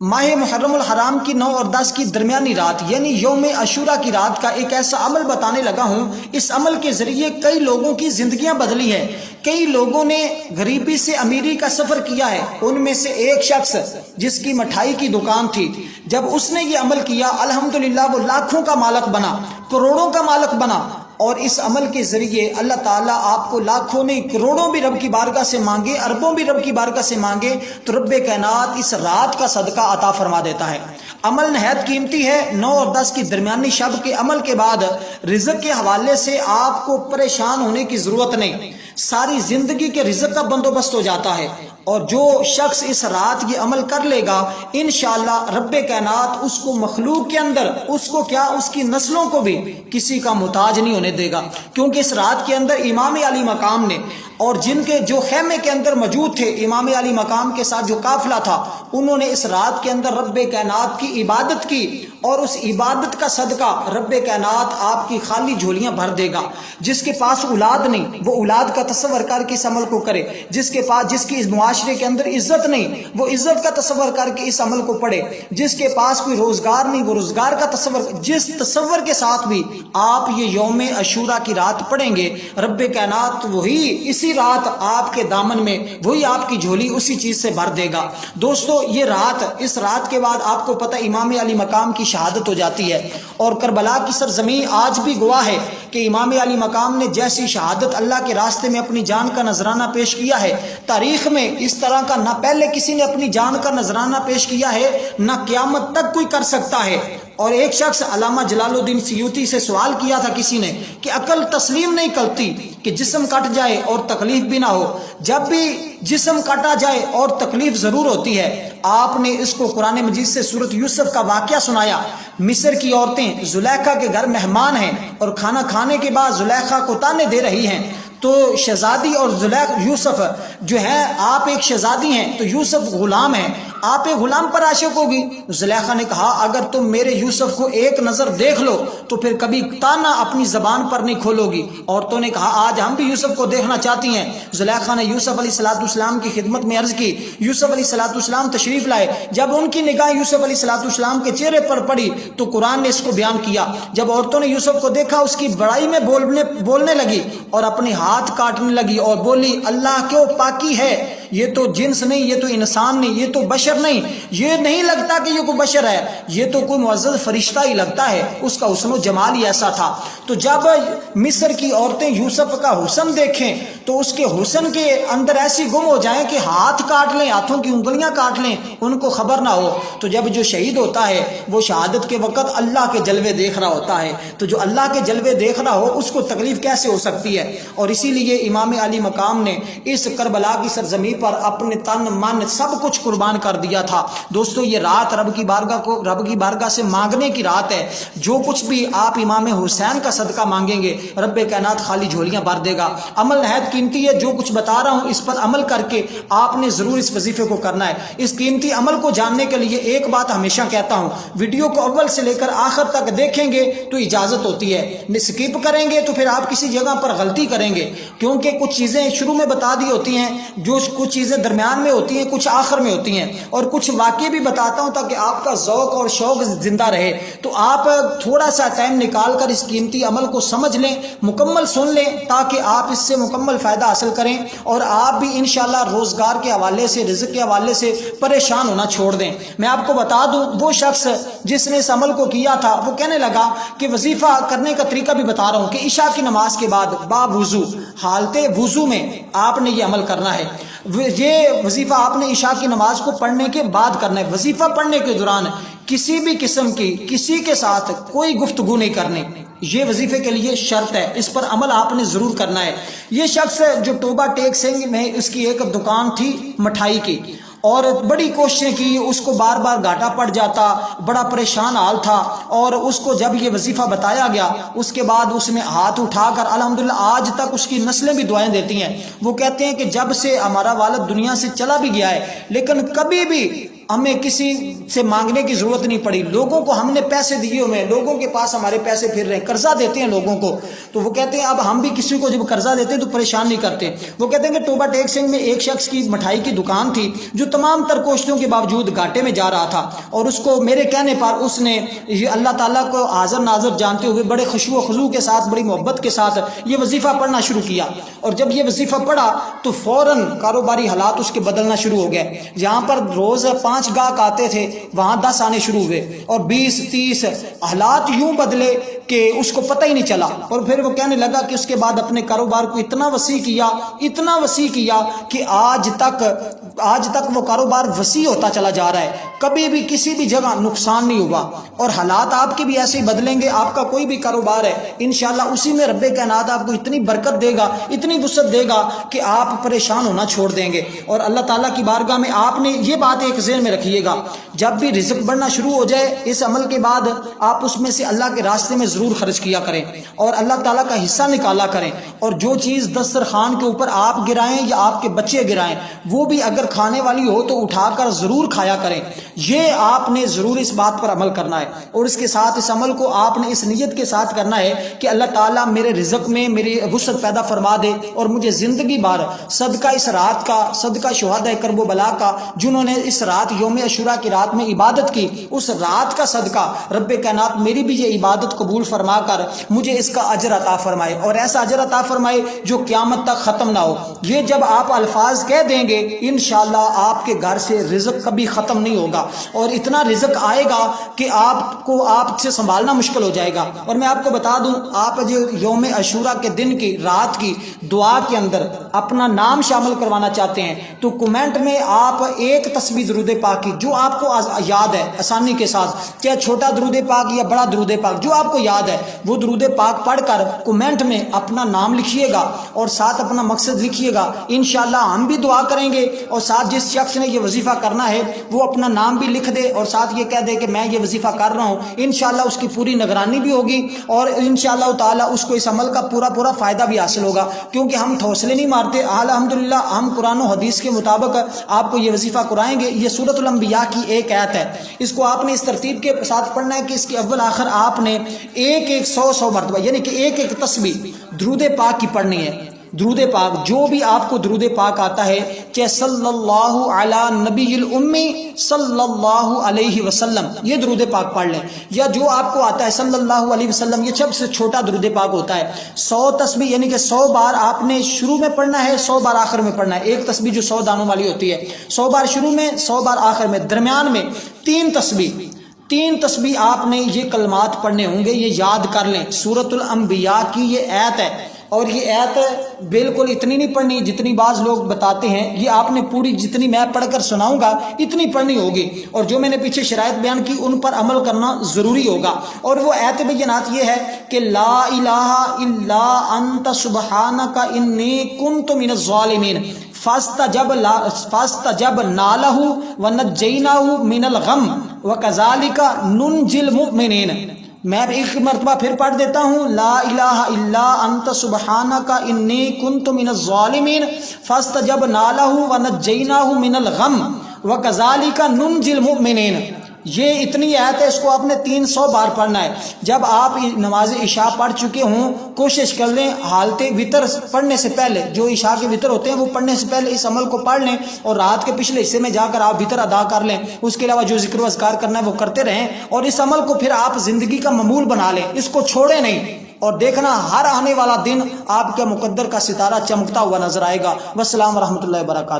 ماہ محرم الحرام کی 9 اور 10 کی درمیانی رات یعنی یوم عاشورہ کی رات کا ایک ایسا عمل بتانے لگا ہوں، اس عمل کے ذریعے کئی لوگوں کی زندگیاں بدلی ہیں۔ کئی لوگوں نے غریبی سے امیری کا سفر کیا ہے۔ ان میں سے ایک شخص جس کی مٹھائی کی دکان تھی، جب اس نے یہ عمل کیا الحمدللہ وہ لاکھوں کا مالک بنا، کروڑوں کا مالک بنا۔ اور اس عمل کے ذریعے اللہ تعالیٰ آپ کو لاکھوں نہیں کروڑوں بھی رب کی بارگاہ سے مانگے، اربوں بھی رب کی بارگاہ سے مانگے تو رب کائنات اس رات کا صدقہ عطا فرما دیتا ہے۔ عمل نہایت قیمتی ہے۔ 9 اور 10 کی درمیانی شب کے عمل کے بعد رزق کے حوالے سے آپ کو پریشان ہونے کی ضرورت نہیں، ساری زندگی کے رزق کا بندوبست ہو جاتا ہے۔ اور جو شخص اس رات یہ عمل کر لے گا انشاءاللہ رب کائنات اس کو مخلوق کے اندر اس کو کیا اس کی نسلوں کو بھی کسی کا محتاج نہیں ہونے دے گا، کیونکہ اس رات کے اندر امام علی مقام نے اور جن کے جو خیمے کے اندر موجود تھے امام علی مقام کے ساتھ جو قافلہ تھا، انہوں نے اس رات کے اندر رب کائنات کی عبادت کی، اور اس عبادت کا صدقہ رب کائنات آپ کی خالی جھولیاں بھر دے گا۔ جس کے پاس اولاد نہیں وہ اولاد کا تصور کر کے اس عمل کو کرے، جس کے پاس جس کی اس معاشرے کے اندر عزت نہیں وہ عزت کا تصور کر کے اس عمل کو پڑھے، جس کے پاس کوئی روزگار نہیں وہ روزگار کا تصور، جس تصور کے ساتھ بھی آپ یہ یوم عاشورہ کی رات پڑھیں گے رب کائنات وہی اسی رات آپ کے دامن میں وہی آپ کی جھولی اسی چیز سے بھر دے گا۔ دوستو یہ رات، اس رات کے بعد آپ کو پتہ امام علی مقام کی شہادت ہو جاتی ہے، اور کربلا کی سرزمین آج بھی گواہ ہے کہ امام علی مقام نے جیسی شہادت اللہ کے راستے میں اپنی جان کا نذرانہ پیش کیا ہے، تاریخ میں اس طرح کا نہ پہلے کسی نے اپنی جان کا نذرانہ پیش کیا ہے نہ قیامت تک کوئی کر سکتا ہے۔ اور ایک شخص علامہ جلال الدین سیوطی سے سوال کیا تھا کسی نے کہ عقل تسلیم نہیں کرتی کہ جسم کٹ جائے اور تکلیف بھی نہ ہو، جب بھی جسم کٹا جائے اور تکلیف ضرور ہوتی ہے۔ آپ نے اس کو قرآن مجید سے سورۃ یوسف کا واقعہ سنایا۔ مصر کی عورتیں زلیخا کے گھر مہمان ہیں اور کھانا کھانے کے بعد زلیخا کو تانے دے رہی ہیں، تو شہزادی اور یوسف جو ہے آپ ایک شہزادی ہیں تو یوسف غلام ہیں، آپ ایک غلام پر عاشق ہوگی۔ زلیخا نے کہا اگر تم میرے یوسف کو ایک نظر دیکھ لو تو پھر کبھی تانا اپنی زبان پر نہیں کھولو گی۔ عورتوں نے کہا آج ہم بھی یوسف کو دیکھنا چاہتی ہیں۔ زلیخا نے یوسف علیہ السلام کی خدمت میں عرض کی، یوسف علیہ السلام تشریف لائے۔ جب ان کی نگاہ یوسف علیہ السلام کے چہرے پر پڑی تو قرآن نے اس کو بیان کیا۔ جب عورتوں نے یوسف کو دیکھا اس کی بڑائی میں بولنے لگی اور اپنے ہاتھ کاٹنے لگی اور بولی اللہ کیوں پاکی ہے، یہ تو جنس نہیں، یہ تو انسان نہیں، یہ تو بشر نہیں، یہ نہیں لگتا کہ یہ کوئی بشر ہے، یہ تو کوئی معزز فرشتہ ہی لگتا ہے۔ اس کا حسن و جمال ہی ایسا تھا۔ تو جب مصر کی عورتیں یوسف کا حسن دیکھیں تو اس کے حسن کے اندر ایسی گم ہو جائیں کہ ہاتھ کاٹ لیں، ہاتھوں کی انگلیاں کاٹ لیں، ان کو خبر نہ ہو۔ تو جب جو شہید ہوتا ہے وہ شہادت کے وقت اللہ کے جلوے دیکھ رہا ہوتا ہے، تو جو اللہ کے جلوے دیکھ رہا ہو اس کو تکلیف کیسے ہو سکتی ہے؟ اور اسی لیے امام علی مقام نے اس کربلا کی سرزمین پر اپنے تن من سب کچھ قربان کر دیا تھا۔ دوستو یہ رات رب کی بارگاہ سے مانگنے کی رات ہے۔ جو کچھ بھی آپ امام حسین کا صدقہ مانگیں گے رب کائنات خالی جھولیاں بھر دے گا۔ عمل نہایت قیمتی ہے، جو کچھ بتا رہا ہوں اس پر عمل کر کے آپ نے ضرور اس وظیفے کو کرنا ہے۔ اس قیمتی عمل کو جاننے کے لیے ایک بات ہمیشہ کہتا ہوں، ویڈیو کو اول سے لے کر آخر تک دیکھیں گے تو اجازت ہوتی ہے، سکپ کریں گے تو پھر آپ کسی جگہ پر غلطی کریں گے، کیونکہ کچھ چیزیں شروع میں بتا دی ہوتی ہیں، جو کچھ چیزیں درمیان میں ہوتی ہیں، کچھ آخر میں ہوتی ہیں، اور کچھ واقعے بھی بتاتا ہوں تاکہ آپ کا ذوق اور شوق زندہ رہے۔ تو آپ تھوڑا سا ٹائم نکال کر اس قیمتی عمل کو سمجھ لیں، مکمل سن لیں، تاکہ آپ اس سے مکمل فائدہ حاصل کریں اور آپ بھی انشاءاللہ روزگار کے حوالے سے رزق کے حوالے سے پریشان ہونا چھوڑ دیں۔ میں آپ کو بتا دوں وہ شخص جس نے اس عمل کو کیا تھا وہ کہنے لگا کہ وظیفہ کرنے کا طریقہ بھی بتا رہا ہوں کہ عشاء کی نماز کے بعد وضو حالت وضو میں آپ نے یہ عمل کرنا ہے۔ یہ وظیفہ آپ نے عشاء کی نماز کو پڑھنے کے بعد کرنا ہے۔ وظیفہ پڑھنے کے دوران کسی بھی قسم کی کسی کے ساتھ کوئی گفتگو نہیں کرنی، یہ وظیفے کے لیے شرط ہے، اس پر عمل آپ نے ضرور کرنا ہے۔ یہ شخص جو ٹوبہ ٹیک سنگھ میں اس کی ایک دکان تھی مٹھائی کی، اور بڑی کوششیں کی، اس کو بار بار گھاٹا پڑ جاتا، بڑا پریشان حال تھا، اور اس کو جب یہ وظیفہ بتایا گیا اس کے بعد اس نے ہاتھ اٹھا کر الحمدللہ آج تک اس کی نسلیں بھی دعائیں دیتی ہیں۔ وہ کہتے ہیں کہ جب سے ہمارا والد دنیا سے چلا بھی گیا ہے لیکن کبھی بھی ہمیں کسی سے مانگنے کی ضرورت نہیں پڑی، لوگوں کو ہم نے پیسے دیے ہوئے ہیں، لوگوں کے پاس ہمارے پیسے پھر رہے ہیں، قرضہ دیتے ہیں لوگوں کو، تو وہ کہتے ہیں اب ہم بھی کسی کو جب قرضہ دیتے ہیں تو پریشان نہیں کرتے۔ وہ کہتے ہیں کہ ٹوبہ ٹیک سنگھ میں ایک شخص کی مٹھائی کی دکان تھی جو تمام تر کوششوں کے باوجود گھاٹے میں جا رہا تھا، اور اس کو میرے کہنے پر اس نے اللہ تعالیٰ کو حاضر ناظر جانتے ہوئے بڑے خشوع و خضوع کے ساتھ، بڑی محبت کے ساتھ یہ وظیفہ پڑھنا شروع کیا، اور جب یہ وظیفہ پڑھا تو فوراً کاروباری حالات اس کے بدلنا شروع ہو گئے۔ جہاں پر روز 5 گاہک آتے تھے وہاں 10 آنے شروع ہوئے، اور 20-30 حالات یوں بدلے کہ اس کو پتہ ہی نہیں چلا۔ اور پھر وہ کہنے لگا کہ اس کے بعد اپنے کاروبار کو اتنا وسیع کیا کہ آج تک وہ کاروبار وسیع ہوتا چلا جا رہا ہے، کبھی بھی کسی بھی جگہ نقصان نہیں ہوا۔ اور حالات آپ کے بھی ایسے ہی بدلیں گے، آپ کا کوئی بھی کاروبار ہے انشاءاللہ اسی میں رب کائنات آپ کو اتنی برکت دے گا، اتنی وسعت دے گا کہ آپ پریشان ہونا چھوڑ دیں گے۔ اور اللہ تعالیٰ کی بارگاہ میں آپ نے یہ بات ایک ذہن میں رکھیے گا، جب بھی رزق بڑھنا شروع ہو جائے اس عمل کے بعد آپ اس میں سے اللہ کے راستے میں ضرور خرچ کیا کریں اور اللہ تعالیٰ کا حصہ نکالا کریں، اور جو چیز دسترخوان کے اوپر آپ گرائیں یا آپ کے بچے گرائیں وہ بھی اگر کھانے والی ہو تو اٹھا کر ضرور کھایا کریں۔ یہ آپ نے ضرور اس بات پر عمل کرنا ہے، اور اس کے ساتھ اس عمل کو آپ نے اس نیت کے ساتھ کرنا ہے کہ اللہ تعالیٰ میرے رزق میں میری وسعت پیدا فرما دے، اور مجھے زندگی بھر صدقہ اس رات کا، صدقہ شہداء کرب و بلا کا، جنہوں نے اس رات یوم عاشوراء کی رات میں عبادت کی، اس رات کا صدقہ رب کائنات میری بھی یہ عبادت قبول فرما کر مجھے اس کا اجر عطا فرمائے، اور ایسا اجر عطا فرمائے جو قیامت تک ختم نہ ہو۔ یہ جب آپ الفاظ کہہ دیں گے انشاءاللہ آپ کے گھر سے رزق کبھی ختم نہیں ہوگا، اور اتنا رزق آئے گا کہ آپ سے سنبھالنا مشکل ہو جائے گا۔ اور میں آپ کو بتا دوں، آپ جو یوم عاشوراء کے دن کی رات کی دعا کے اندر اپنا نام شامل کروانا چاہتے ہیں تو کمنٹ میں آپ ایک تسبیح درود پاک کی جو آپ کو یاد ہے آسانی کے ساتھ، چاہے چھوٹا درود پاک یا بڑا درود پاک جو آپ کو یاد ہے وہ درود پاک پڑھ کر کمنٹ میں اپنا نام لکھیے گا اور ساتھ اپنا مقصد لکھیے گا۔ انشاءاللہ ہم بھی دعا کریں گے، اور ساتھ جس شخص نے یہ وظیفہ کرنا ہے وہ اپنا نام بھی لکھ دے اور ساتھ یہ کہہ دے کہ میں یہ وظیفہ کر رہا ہوں، انشاءاللہ اس کی پوری نگرانی بھی ہوگی، اور انشاءاللہ تعالی اس کو اس عمل کا پورا فائدہ بھی حاصل ہوگا، کیونکہ ہم ٹھوسلے نہیں مارتے۔ الحمدللہ ہم قرآن و حدیث کے مطابق آپ کو یہ وظیفہ قرائیں گے۔ یہ سورۃ الانبیاء کی ایک آیت ہے، اس کو آپ نے اس ترتیب کے ساتھ پڑھنا ہے کہ اس کے اول آخر آپ نے ایک 100 مرتبہ یعنی کہ ایک تسبیح درود پاک کی پڑھنی ہے۔ درود پاک جو بھی آپ کو درود پاک آتا ہے، چاہے صلی اللہ علی نبی الامی صلی اللہ علیہ وسلم یہ درود پاک پڑھ لیں، یا جو آپ کو آتا ہے صلی اللہ علیہ وسلم، یہ سب سے چھوٹا درود پاک ہوتا ہے۔ 100 تسبیح یعنی کہ 100 بار آپ نے شروع میں پڑھنا ہے، 100 بار آخر میں پڑھنا ہے۔ ایک تسبیح جو 100 دانوں والی ہوتی ہے 100 بار شروع میں، 100 بار آخر میں، درمیان میں 3 تسبیح آپ نے یہ کلمات پڑھنے ہوں گے، یہ یاد کر لیں۔ سورۃ الانبیاء کی یہ آیت ہے، اور یہ آیت بالکل اتنی نہیں پڑھنی جتنی بعض لوگ بتاتے ہیں، یہ آپ نے پوری جتنی میں پڑھ کر سناؤں گا اتنی پڑھنی ہوگی، اور جو میں نے پیچھے شرائط بیان کی ان پر عمل کرنا ضروری ہوگا۔ اور وہ آیت بینات یہ ہے کہ لا الہ الا انت سبحانک انی کنت من الظالمین فاستجبنا له ونجیناہ من الغم وکذالک ننجی المؤمنین۔ میں ایک مرتبہ پھر پڑھ دیتا ہوں، لا الہ الا انت سبحانک انی کنت من الظالمین فاستجبنا له ونجیناہ من الغم وکذالک ننجی المؤمنین۔ یہ اتنی آیت ہے، اس کو آپ نے 300 بار پڑھنا ہے۔ جب آپ نماز عشاء پڑھ چکے ہوں کوشش کر لیں حالت وطر پڑھنے سے پہلے، جو عشاء کے وطر ہوتے ہیں وہ پڑھنے سے پہلے اس عمل کو پڑھ لیں، اور رات کے پچھلے حصے میں جا کر آپ وطر ادا کر لیں۔ اس کے علاوہ جو ذکر و اذکار کرنا ہے وہ کرتے رہیں، اور اس عمل کو پھر آپ زندگی کا معمول بنا لیں، اس کو چھوڑیں نہیں، اور دیکھنا ہر آنے والا دن آپ کے مقدر کا ستارہ چمکتا ہوا نظر آئے گا۔ والسلام ورحمۃ اللہ وبرکاتہ۔